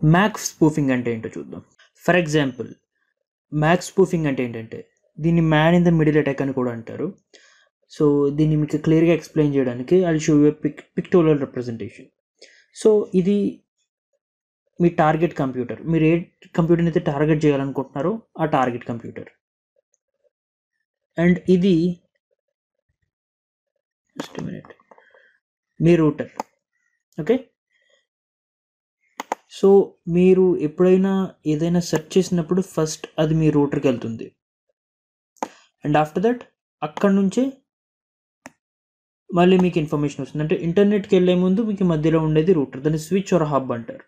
Mac spoofing అంటే ఏంటో చూద్దాం. ఫర్ ఎగ్జాంపుల్, మ్యాక్ స్పూఫింగ్ అంటే ఏంటంటే దీన్ని man in the middle attack అని కూడా అంటారు. సో దీన్ని మీకు క్లియర్గా ఎక్స్ప్లెయిన్ చేయడానికి I show you pictorial representation. So ఇది మీ టార్గెట్ కంప్యూటర్. మీరు ఏ కంప్యూటర్ని అయితే టార్గెట్ చేయాలనుకుంటున్నారో ఆ టార్గెట్ కంప్యూటర్. అండ్ ఇది జస్ట్ మినిట్ మీ రూటర్. ఓకే, సో మీరు ఎప్పుడైనా ఏదైనా సెర్చ్ చేసినప్పుడు ఫస్ట్ అది మీ రూటర్కి వెళ్తుంది. అండ్ ఆఫ్టర్ దట్ అక్కడ నుంచే మళ్ళీ మీకు ఇన్ఫర్మేషన్ వస్తుంది. అంటే ఇంటర్నెట్కి వెళ్ళే ముందు మీకు మధ్యలో ఉండేది రూటర్, దాన్ని స్విచ్ ఆర్ హబ్ అంటారు.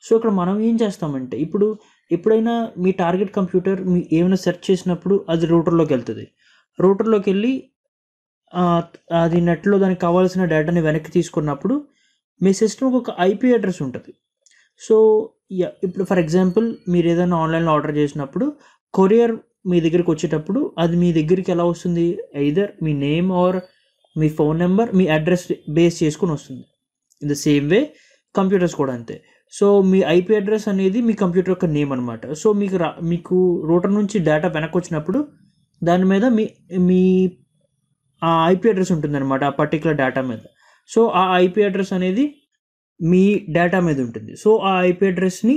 సో ఇక్కడ మనం ఏం చేస్తామంటే ఇప్పుడు ఎప్పుడైనా మీ టార్గెట్ కంప్యూటర్ మీ ఏమైనా సెర్చ్ చేసినప్పుడు అది రూటర్లోకి వెళ్తుంది. రూటర్లోకి వెళ్ళి అది నెట్లో దానికి కావాల్సిన డేటాని వెనక్కి తీసుకున్నప్పుడు మీ సిస్టమ్కి ఒక ఐపీ అడ్రస్ ఉంటుంది. సో ఇప్పుడు ఫర్ ఎగ్జాంపుల్ మీరు ఏదైనా ఆన్లైన్లో ఆర్డర్ చేసినప్పుడు కొరియర్ మీ దగ్గరికి వచ్చేటప్పుడు అది మీ దగ్గరికి ఎలా వస్తుంది? Either me name or me phone number, me address base చేసుకుని వస్తుంది. In the same way computers కూడా అంతే. సో మీ ఐపీ అడ్రస్ అనేది మీ కంప్యూటర్ యొక్క నేమ్ అనమాట. సో మీకు రూటర్ నుంచి డేటా వెనక్కి వచ్చినప్పుడు దాని మీద మీ ఆ ఐపీ అడ్రస్ ఉంటుందన్నమాట, ఆ పర్టికులర్ డేటా మీద. సో ఆ ఐపీ అడ్రస్ అనేది మీ డేటా మీద ఉంటుంది. సో ఆ ఐపీ అడ్రస్ని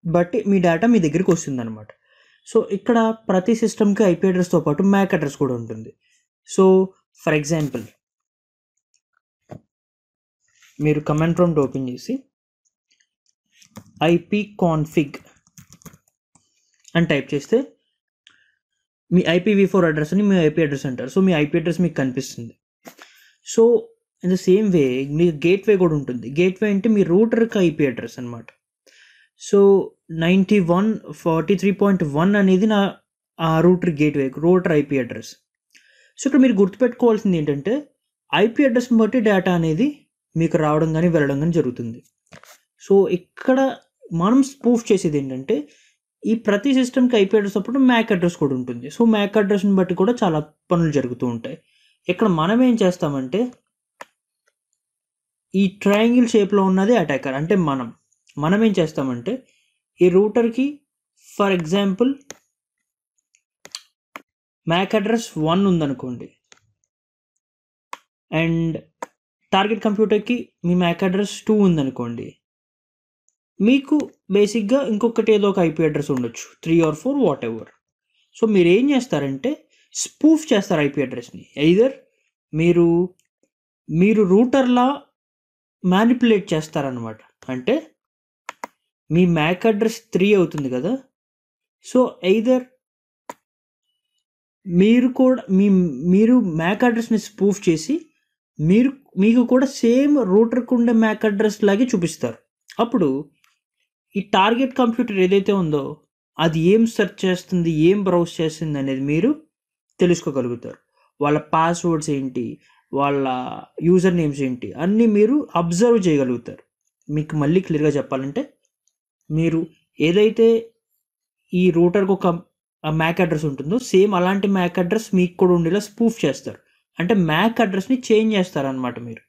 బట్టి మీ డేటా మీ దగ్గరికి వస్తుంది అనమాట. సో ఇక్కడ ప్రతి సిస్టమ్కి ఐపీ అడ్రస్తో పాటు మ్యాక్ అడ్రస్ కూడా ఉంటుంది. సో ఫర్ ఎగ్జాంపుల్ మీరు కమాండ్ ప్రాంప్ట్ ఓపెన్ చేసి ipconfig అని టైప్ చేస్తే మీ IPv4 అడ్రస్ అని మీ ఐపీ అడ్రస్ అంటారు. సో మీ ఐపీ అడ్రస్ మీకు కనిపిస్తుంది. So in the same way me gateway కూడా ఉంటుంది. గేట్వే అంటే మీ రూటర్కి ఐపీ అడ్రస్ అనమాట. సో 91.43.1 అనేది నా ఆ router gateway, router IP address. So ఇక్కడ మీరు గుర్తుపెట్టుకోవాల్సింది ఏంటంటే ఐపీ అడ్రస్ని బట్టి డేటా అనేది మీకు రావడం కానీ వెళ్ళడం కానీ జరుగుతుంది. సో ఇక్కడ మనం స్పూఫ్ చేసేది ఏంటంటే ఈ ప్రతి సిస్టమ్కి ఐపీ అడ్రస్ అప్పుడు మ్యాక్ అడ్రస్ కూడా ఉంటుంది. సో మ్యాక్ అడ్రస్ని బట్టి కూడా చాలా పనులు జరుగుతూ ఉంటాయి. ఇక్కడ మనం ఏం చేస్తామంటే ఈ ట్రయాంగిల్ షేప్లో ఉన్నది అటాకర్. అంటే మనం ఏం చేస్తామంటే ఈ రూటర్కి ఫర్ ఎగ్జాంపుల్ మ్యాక్ అడ్రస్ 1 ఉందనుకోండి అండ్ టార్గెట్ కంప్యూటర్కి మీ మ్యాక్ అడ్రస్ 2 ఉందనుకోండి, మీకు బేసిక్గా ఇంకొకటి ఏదో ఒక ఐపీ అడ్రస్ ఉండొచ్చు, 3 or 4 వాట్ ఎవర్. సో మీరు ఏం చేస్తారంటే స్పూఫ్ చేస్తారు ఐపీ అడ్రస్ని. ఐదర్ మీరు రూటర్లా మ్యానిపులేట్ చేస్తారనమాట. అంటే మీ మ్యాక్ అడ్రస్ 3 అవుతుంది కదా, సో ఐదర్ మీరు మ్యాక్ అడ్రస్ని స్పూఫ్ చేసి మీకు కూడా సేమ్ రూటర్కి ఉండే మ్యాక్ అడ్రస్ లాగే చూపిస్తారు. అప్పుడు ఈ టార్గెట్ కంప్యూటర్ ఏదైతే ఉందో అది ఏం సెర్చ్ చేస్తుంది, ఏం బ్రౌజ్ చేస్తుంది అనేది మీరు తెలుసుకోగలుగుతారు. వాళ్ళ పాస్వర్డ్స్ ఏంటి, వాళ్ళ యూజర్ నేమ్స్ ఏంటి అన్నీ మీరు అబ్జర్వ్ చేయగలుగుతారు. మీకు మళ్ళీ క్లియర్గా చెప్పాలంటే మీరు ఏదైతే ఈ రూటర్కి ఒక మ్యాక్ అడ్రస్ ఉంటుందో సేమ్ అలాంటి మ్యాక్ అడ్రస్ మీకు కూడా ఉండేలా స్పూఫ్ చేస్తారు. అంటే మ్యాక్ అడ్రస్ని చేంజ్ చేస్తారనమాట మీరు.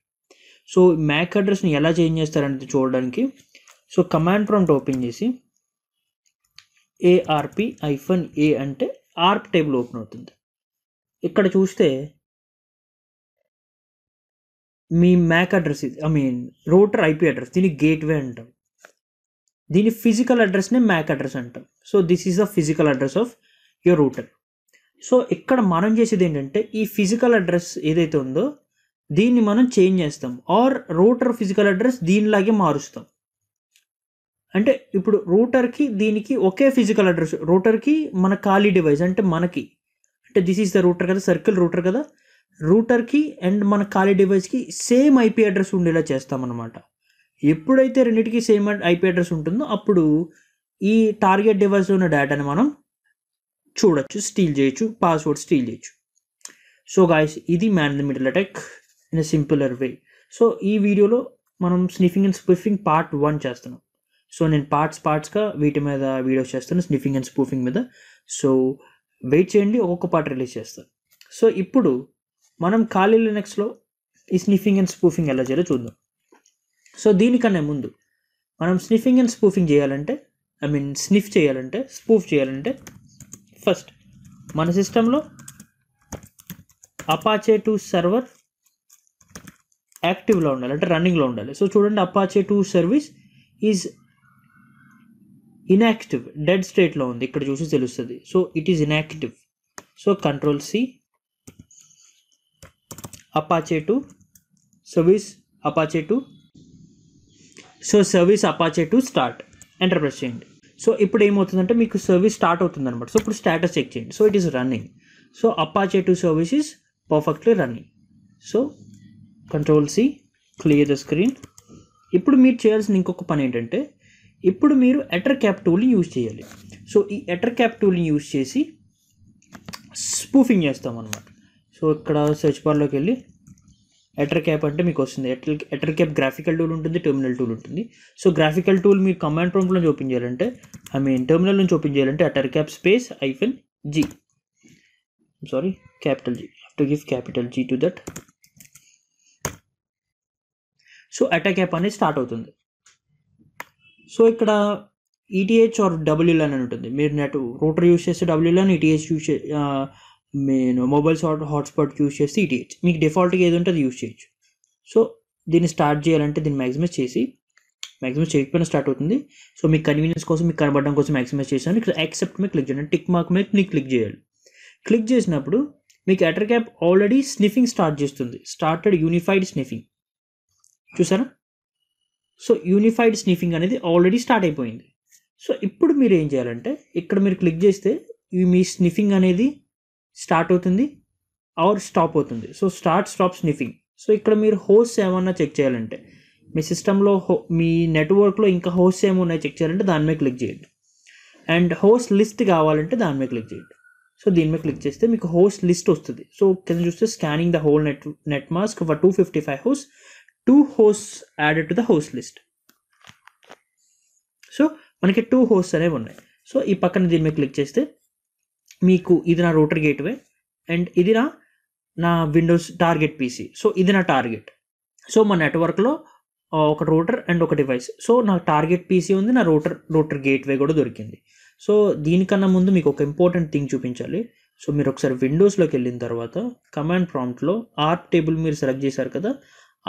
సో మ్యాక్ అడ్రస్ని ఎలా చేంజ్ చేస్తారనేది చూడడానికి సో కమాండ్ ప్రాంప్ట్ ఓపెన్ చేసి ARP-A అంటే ఆర్ప్ టేబుల్ ఓపెన్ అవుతుంది. ఇక్కడ చూస్తే మీ మ్యాక్ అడ్రస్ ఇది, రూటర్ ఐపీ అడ్రస్, దీన్ని గేట్వే అంటాం. దీని ఫిజికల్ అడ్రస్నే మ్యాక్ అడ్రస్ అంటాం. So this is the physical address of your router. So ఇక్కడ మనం చేసేది ఏంటంటే ఈ ఫిజికల్ అడ్రస్ ఏదైతే ఉందో దీన్ని మనం చేంజ్ చేస్తాం ఆర్ రూటర్ ఫిజికల్ అడ్రస్ దీనిలాగే మారుస్తాం. అంటే ఇప్పుడు రూటర్కి దీనికి ఒకే ఫిజికల్ అడ్రస్, రూటర్కి మన ఖాళీ డివైస్ అంటే దిస్ ఈజ్ ద రూటర్ కదా, సర్కిల్ రూటర్ కదా, రూటర్కి అండ్ మన ఖాళీ డివైస్కి సేమ్ ఐపీ అడ్రస్ ఉండేలా చేస్తామన్నమాట. ఎప్పుడైతే రెండింటికి సేమ్ ఐపీ అడ్రస్ ఉంటుందో అప్పుడు ఈ టార్గెట్ డివైస్లో ఉన్న డేటాని మనం చూడొచ్చు, స్టీల్ చేయొచ్చు, పాస్వర్డ్ స్టీల్ చేయొచ్చు. సో గాయస్, ఇది man in the middle attack in a simpler way. So ఈ వీడియోలో మనం స్నిఫింగ్ అండ్ స్పూఫింగ్ పార్ట్ 1 చేస్తున్నాం. సో నేను పార్ట్స్గా వీటి మీద వీడియోస్ చేస్తాను, స్నిఫింగ్ అండ్ స్పూఫింగ్ మీద. సో వెయిట్ చేయండి, ఒక్కొక్క పార్ట్ రిలీజ్ చేస్తాను. సో ఇప్పుడు మనం ఖాళీ లినక్స్లో ఈ స్నిఫింగ్ అండ్ స్పూఫింగ్ ఎలా చేయాలో చూద్దాం. సో దీనికన్నా ముందు మనం స్నిఫింగ్ అండ్ స్పూఫింగ్ చేయాలంటే స్పూఫ్ చేయాలంటే ఫస్ట్ మన సిస్టంలో అపాచే 2 సర్వర్ యాక్టివ్లో ఉండాలి, అంటే రన్నింగ్లో ఉండాలి. సో చూడండి, Apache 2 service is inactive, dead స్టేట్లో ఉంది. ఇక్కడ చూసి తెలుస్తుంది. So it is inactive. So Ctrl+C, Apache 2 service Apache 2. So service Apache 2 start, enter press చేయండి. సో ఇప్పుడు ఏమవుతుందంటే మీకు సర్వీస్ స్టార్ట్ అవుతుంది అనమాట. సో ఇప్పుడు స్టేటస్ చెక్ చేయండి. So it is running. So Apache 2 service is perfectly running. So Ctrl+C, clear the screen. ఇప్పుడు మీరు చేయాల్సిన ఇంకొక పని ఏంటంటే, ఇప్పుడు మీరు ఎటర్క్యాప్ టూల్ని యూజ్ చేయాలి. సో ఈ ఎటర్క్యాప్ టూల్ని యూజ్ చేసి స్పూఫింగ్ చేస్తాం అనమాట. సో ఇక్కడ సెర్చ్ బార్లోకి వెళ్ళి ఎటర్క్యాప్ అంటే మీకు వస్తుంది. ఎటర్క్యాప్ గ్రాఫికల్ టూల్ ఉంటుంది, టెర్మినల్ టూల్ ఉంటుంది. సో గ్రాఫికల్ టూల్ మీరు కమాండ్ ప్రాంప్ట్ నుంచి ఓపెన్ చేయాలంటే, టెర్మినల్ నుంచి ఓపెన్ చేయాలంటే Ettercap space -G, sorry capital G, to give capital G to that. So Ettercap అనేది స్టార్ట్ అవుతుంది. సో ఇక్కడ ETH ఆర్ WLAN అని ఉంటుంది. మీరు రూటర్ యూస్ చేస్తే WLAN, ETH use mobile hotspot use చేస్తే ETH. మీకు డిఫాల్ట్గా ఏది ఉంటే అది యూస్ చేయొచ్చు. సో దీన్ని స్టార్ట్ చేయాలంటే దీన్ని మ్యాక్సిమైజ్ చేయకపోయినా స్టార్ట్ అవుతుంది. సో మీ కన్వీనియన్స్ కోసం, మీకు కనబడడం కోసం మ్యాక్సిమైజ్ చేసాను. ఇక్కడ యాక్సెప్ట్ మీద క్లిక్ చేయండి, టిక్ మార్క్ మీద మీకు క్లిక్ చేయాలి. క్లిక్ చేసినప్పుడు మీకు ఎటర్క్యాప్ ఆల్రెడీ స్నిఫింగ్ స్టార్ట్ చేస్తుంది. స్టార్టెడ్ యూనిఫైడ్ స్నిఫింగ్, చూసారా? సో యూనిఫైడ్ స్నిఫింగ్ అనేది ఆల్రెడీ స్టార్ట్ అయిపోయింది. సో ఇప్పుడు మీరు ఏం చేయాలంటే, ఇక్కడ మీరు క్లిక్ చేస్తే మీ స్నిఫింగ్ అనేది స్టార్ట్ అవుతుంది ఆర్ స్టాప్ అవుతుంది. So stop sniffing. సో ఇక్కడ మీరు హోస్ట్ ఏమన్నా చెక్ చేయాలంటే, మీ సిస్టంలో మీ నెట్వర్క్లో ఇంకా హోస్ట్ ఏమన్నా చెక్ చేయాలంటే దాని మీద క్లిక్ చేయండి. అండ్ హోస్ట్ లిస్ట్ కావాలంటే దాని మీద క్లిక్ చేయండి. సో దీని మీద క్లిక్ చేస్తే మీకు హోస్ట్ లిస్ట్ వస్తుంది. సో కింద చూస్తే scanning the whole net mask for 255 hosts, 2 hosts added to the host list. So మనకి 2 hosts అనేవి ఉన్నాయి. సో ఈ పక్కన దీని మీద క్లిక్ చేస్తే మీకు ఇది నా రూటర్ గేట్వే అండ్ ఇది నా విండోస్ టార్గెట్ పీసీ. సో ఇది నా టార్గెట్. సో మా నెట్వర్క్లో ఒక రూటర్ అండ్ ఒక డివైస్. సో నా టార్గెట్ పీసీ ఉంది, నా రూటర్ గేట్వే కూడా దొరికింది. సో దీనికన్నా ముందు మీకు ఒక ఇంపార్టెంట్ థింగ్ చూపించాలి. సో మీరు ఒకసారి విండోస్లోకి వెళ్ళిన తర్వాత కమాండ్ ప్రాంప్ట్లో ARP టేబుల్ మీరు సెలెక్ట్ చేశారు కదా,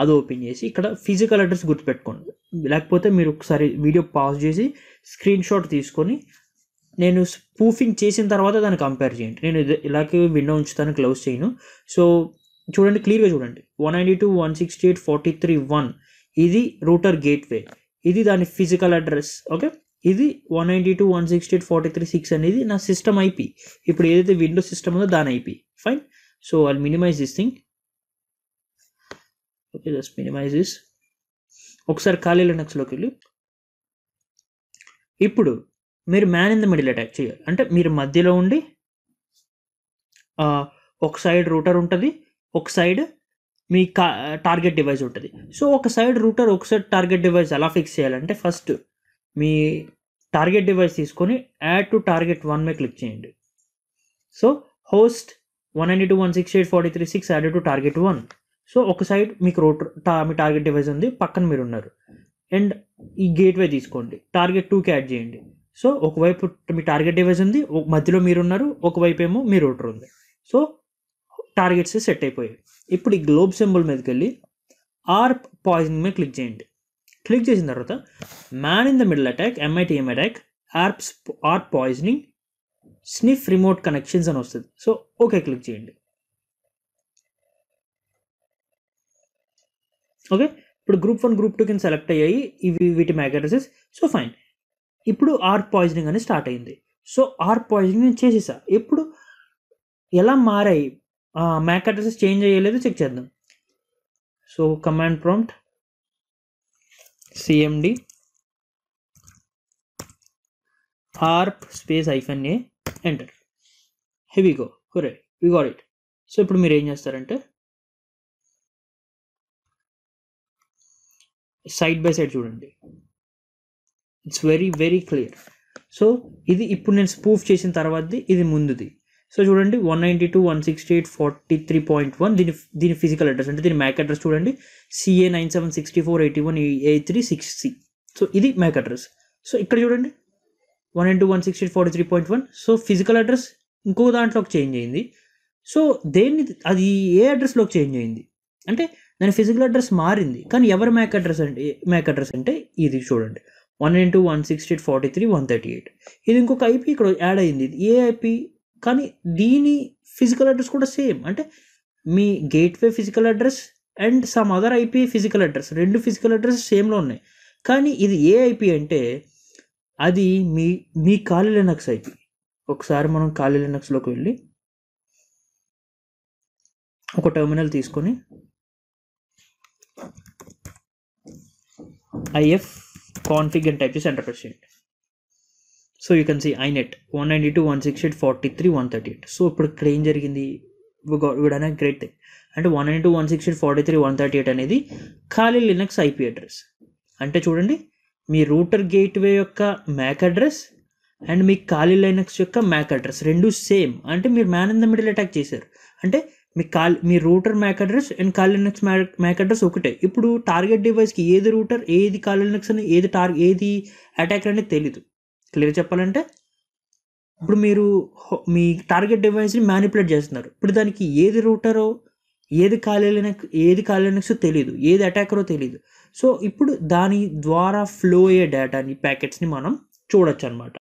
అది ఓపెన్ చేసి ఇక్కడ ఫిజికల్ అడ్రస్ గుర్తుపెట్టుకోండి. లేకపోతే మీరు ఒకసారి వీడియో పాజ్ చేసి స్క్రీన్ షాట్ తీసుకొని నేను స్పూఫింగ్ చేసిన తర్వాత దాన్ని కంపేర్ చేయండి. నేను ఇలాగే విండో ఉంచుతాను, క్లోజ్ చేయను. సో చూడండి, క్లియర్గా చూడండి. 192.168.43.1 ఇది రూటర్ గేట్వే, ఇది దాని ఫిజికల్ అడ్రస్. ఓకే, ఇది 192.168.43.6 అనేది నా సిస్టమ్ IP. ఇప్పుడు ఏదైతే విండో సిస్టమ్ ఉందో దాని IP. Fine. So I minimise this thing. Okay, just minimise this. ఒకసారి ఖాళీ లినక్స్లోకి వెళ్ళి ఇప్పుడు మీరు man in the middle attack చేయాలి. అంటే మీరు మధ్యలో ఉండి ఒక సైడ్ రూటర్ ఉంటుంది, ఒక సైడ్ మీ టార్గెట్ డివైస్ ఉంటుంది. సో ఒక సైడ్ రూటర్, ఒక సైడ్ టార్గెట్ డివైస్ ఎలా ఫిక్స్ చేయాలంటే, ఫస్ట్ మీ టార్గెట్ డివైస్ తీసుకొని యాడ్ టు టార్గెట్ 1 మీద క్లిక్ చేయండి. So host 192.168.43.6 added to target 1. So ఒక సైడ్ మీకు రూటర్ మీ టార్గెట్ డివైస్ ఉంది, పక్కన మీరు ఉన్నారు. అండ్ ఈ గేట్వే తీసుకోండి, టార్గెట్ 2కి యాడ్ చేయండి. సో ఒకవైపు మీ టార్గెట్ డివైస్ ఉంది, మధ్యలో మీరు ఉన్నారు, ఒకవైపు ఏమో మీ రూటర్ ఉంది. సో టార్గెట్స్ సెట్ అయిపోయాయి. ఇప్పుడు ఈ గ్లోబ్ సింబల్ మీదకి వెళ్ళి ARP పాయిజనింగ్ మీద క్లిక్ చేయండి. క్లిక్ చేసిన తర్వాత man in the middle attack, MITM attack, ARP poisoning, sniff remote connections అని వస్తుంది. సో ఓకే క్లిక్ చేయండి. ఓకే, ఇప్పుడు గ్రూప్ 1 గ్రూప్ 2 కింద సెలెక్ట్ అయ్యాయి ఇవి, వీటి మ్యాక్ అడ్రసెస్. So fine. ఇప్పుడు ARP పాయిజనింగ్ అనేది స్టార్ట్ అయింది. సో ARP పాయిజనింగ్ నేను చేసేసా. ఇప్పుడు ఎలా మారాయి మ్యాక్ అడ్రసెస్, చేంజ్ అయ్యలేదో చెక్ చేద్దాం. So command prompt CMD ARP space -A, enter. Here we go, hurray, we got it. So ఇప్పుడు మీరు ఏం చేస్తారంటే సైడ్ బై సైడ్ చూడండి, it's very very clear. So ఇది ఇప్పుడు నేను స్పూఫ్ చేసిన తర్వాతది, ఇది ముందుది. సో చూడండి 192.168.43.1 దీని ఫిజికల్ అడ్రస్, అంటే దీని మ్యాక్ అడ్రస్ చూడండి, CA 976481A36C. సో ఇది మ్యాక్ అడ్రస్. సో ఇక్కడ చూడండి 192.168.43.1. సో ఫిజికల్ అడ్రస్ ఇంకో దాంట్లోకి చేంజ్ అయింది. సో అది ఏ అడ్రస్లోకి చేంజ్ అయింది అంటే దాని ఫిజికల్ అడ్రస్ మారింది, కానీ ఎవరి మ్యాక్ అడ్రస్ అంటే ఇది చూడండి 192.168.43.138. ఇది ఇంకొక ఐపీ ఇక్కడ యాడ్ అయింది. ఇది ఏ ఐపీ, కానీ దీని ఫిజికల్ అడ్రస్ కూడా సేమ్. అంటే మీ gateway physical address and some other IP physical address, రెండు ఫిజికల్ అడ్రస్ సేమ్లో ఉన్నాయి. కానీ ఇది ఏ ఐపీ అంటే అది మీ కాలి లినక్స్ ఐపీ. ఒకసారి మనం కాలి లినక్స్లోకి వెళ్ళి ఒక టెర్మినల్ తీసుకొని IF config అని టైప్ చేసి ఎంటర్ ప్రెస్ చేయండి. So you can see INET 192.168.43.138. So ఇప్పుడు ఇక్కడ ఏం జరిగింది, వీడనే గ్రేట్ థింగ్ అంటే 192.168.43.138 అనేది ఖాళీ లినక్స్ ఐపీ అడ్రస్. అంటే చూడండి, మీ రూటర్ గేట్వే యొక్క మ్యాక్ అడ్రస్ అండ్ మీ ఖాళీ లినక్స్ యొక్క మ్యాక్ అడ్రస్ రెండు సేమ్. అంటే మీరు man in the middle attack చేశారు. అంటే మీ రూటర్ మ్యాక్ అడ్రస్ అండ్ ఖాళీ లినక్స్ మ్యాక్ అడ్రస్ ఒకటే. ఇప్పుడు టార్గెట్ డివైస్కి ఏది రూటర్, ఏది ఖాళీ లినక్స్ అని, ఏది అటాకర్ అనేది తెలీదు. క్లియర్ చెప్పాలంటే ఇప్పుడు మీరు మీ టార్గెట్ డివైస్ని మ్యానిపులేట్ చేస్తున్నారు. ఇప్పుడు దానికి ఏది రూటరో, ఏది ఖాళీ లినక్స్ తెలియదు, ఏది అటాకరో తెలియదు. సో ఇప్పుడు దాని ద్వారా ఫ్లో అయ్యే డేటాని, ప్యాకెట్స్ని మనం చూడొచ్చు అనమాట.